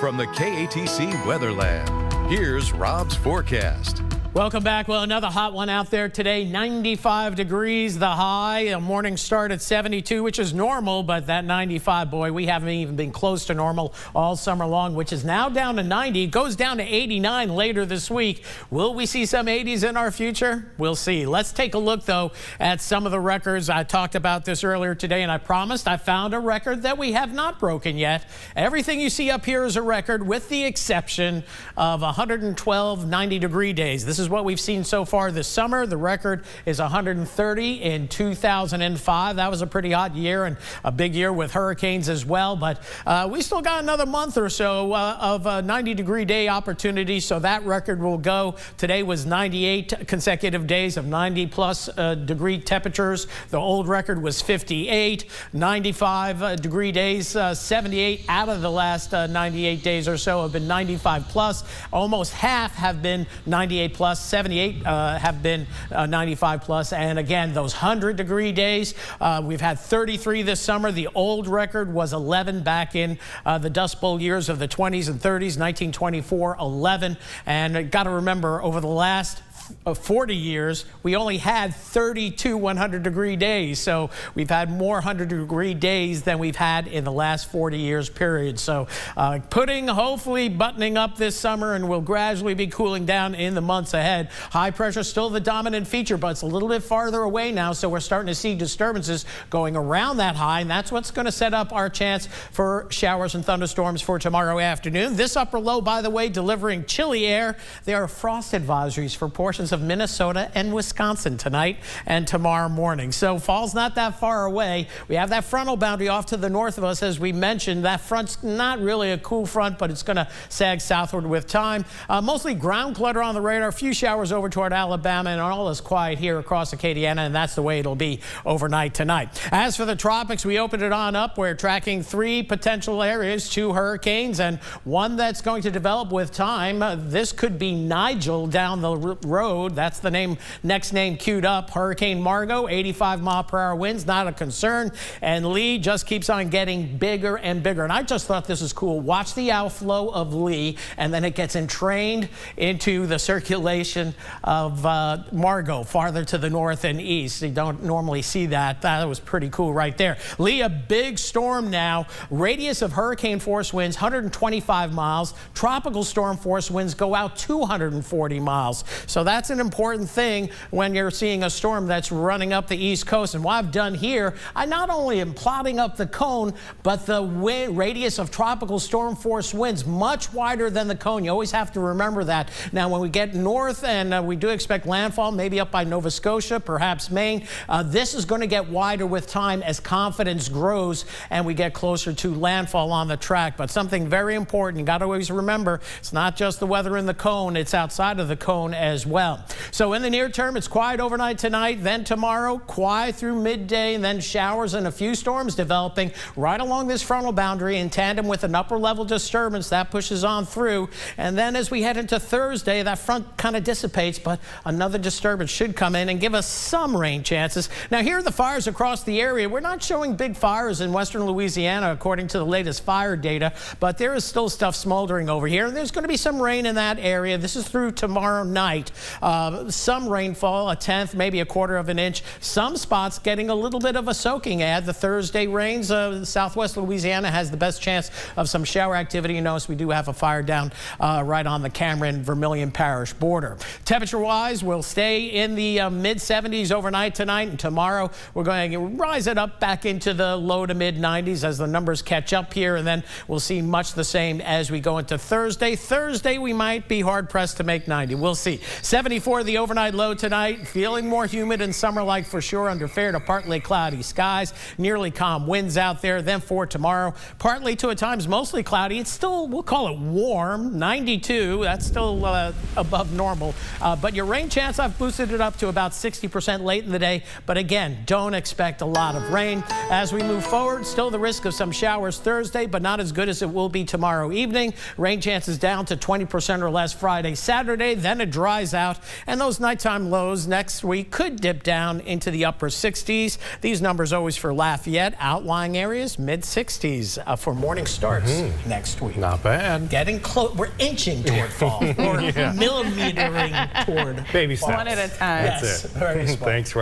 from the KATC Weatherland, here's Rob's forecast. Welcome back. Well, another hot one out there today. 95 degrees, the high. A morning start at 72, which is normal, but that 95, boy, we haven't even been close to normal all summer long, which is now down to 90. It goes down to 89 later this week. Will we see some 80s in our future? We'll see. Let's take a look, though, at some of the records. I talked about this earlier today, and I promised I found a record that we have not broken yet. Everything you see up here is a record, with the exception of 112 90-degree days. This is what we've seen so far this summer. The record is 130 in 2005. That was a pretty hot year and a big year with hurricanes as well. But we still got another month or so of 90-degree day opportunity, so that record will go. Today was 98 consecutive days of 90-plus degree temperatures. The old record was 58. 95-degree days, 78 out of the last 98 days or so have been 95-plus. Almost half have been 98-plus. 78 have been 95-plus. And again, those 100-degree days, we've had 33 this summer. The old record was 11 back in the Dust Bowl years of the 20s and 30s, 1924, 11. And got to remember, over the last 40 years, we only had 32 100-degree days. So we've had more 100-degree days than we've had in the last 40 years period. So hopefully buttoning up this summer, and we'll gradually be cooling down in the months ahead. High pressure still the dominant feature, but it's a little bit farther away now. So we're starting to see disturbances going around that high, and that's what's going to set up our chance for showers and thunderstorms for tomorrow afternoon. This upper low, by the way, delivering chilly air. There are frost advisories for portions of Minnesota and Wisconsin tonight and tomorrow morning. So fall's not that far away. We have that frontal boundary off to the north of us, as we mentioned. That front's not really a cool front, but it's going to sag southward with time. Mostly ground clutter on the radar. A few showers over toward Alabama, and all is quiet here across Acadiana, and that's the way it'll be overnight tonight. As for the tropics, we opened it on up. We're tracking 3 potential areas, 2 hurricanes, and one that's going to develop with time. This could be Nigel down the road. That's the next name queued up. Hurricane Margot, 85-mile-per-hour winds, not a concern. And Lee just keeps on getting bigger and bigger. And I just thought this was cool. Watch the outflow of Lee, and then it gets entrained into the circulation of Margot, farther to the north and east. You don't normally see that. That was pretty cool right there. Lee, a big storm now. Radius of hurricane force winds, 125 miles. Tropical storm force winds go out 240 miles. So that's an important thing when you're seeing a storm that's running up the East Coast. And what I've done here, I not only am plotting up the cone, but the radius of tropical storm force winds much wider than the cone. You always have to remember that. Now, when we get north, and we do expect landfall, maybe up by Nova Scotia, perhaps Maine, this is going to get wider with time as confidence grows and we get closer to landfall on the track. But something very important, you got to always remember, it's not just the weather in the cone, it's outside of the cone as well. So in the near term, it's quiet overnight tonight, then tomorrow, quiet through midday, and then showers and a few storms developing right along this frontal boundary in tandem with an upper level disturbance that pushes on through. And then as we head into Thursday, that front kind of dissipates, but another disturbance should come in and give us some rain chances. Now, here are the fires across the area. We're not showing big fires in western Louisiana according to the latest fire data, but there is still stuff smoldering over here. And there's going to be some rain in that area. This is through tomorrow night. Some rainfall, a tenth, maybe a quarter of an inch. Some spots getting a little bit of a soaking ad. The Thursday rains, southwest Louisiana has the best chance of some shower activity. You notice we do have a fire down right on the Cameron-Vermilion Parish border. Temperature-wise, we'll stay in the mid-70s overnight tonight, and tomorrow we're going to rise it up back into the low to mid-90s as the numbers catch up here, and then we'll see much the same as we go into Thursday. Thursday, we might be hard-pressed to make 90. We'll see. 74 the overnight low tonight. Feeling more humid and summer-like for sure under fair to partly cloudy skies. Nearly calm winds out there. Then for tomorrow, partly to at times mostly cloudy. It's still, we'll call it warm, 92. That's still above normal. But your rain chance, I've boosted it up to about 60% late in the day. But again, don't expect a lot of rain. As we move forward, still the risk of some showers Thursday, but not as good as it will be tomorrow evening. Rain chances down to 20% or less Friday, Saturday. Then it dries out. out. And those nighttime lows next week could dip down into the upper 60s. These numbers always for Lafayette. Outlying areas, mid-60s for morning starts next week. Not bad. Getting close. We're inching toward fall. Or millimetering toward baby fall. steps. One at a time. Yes, That's it. very small. Thanks, Rob.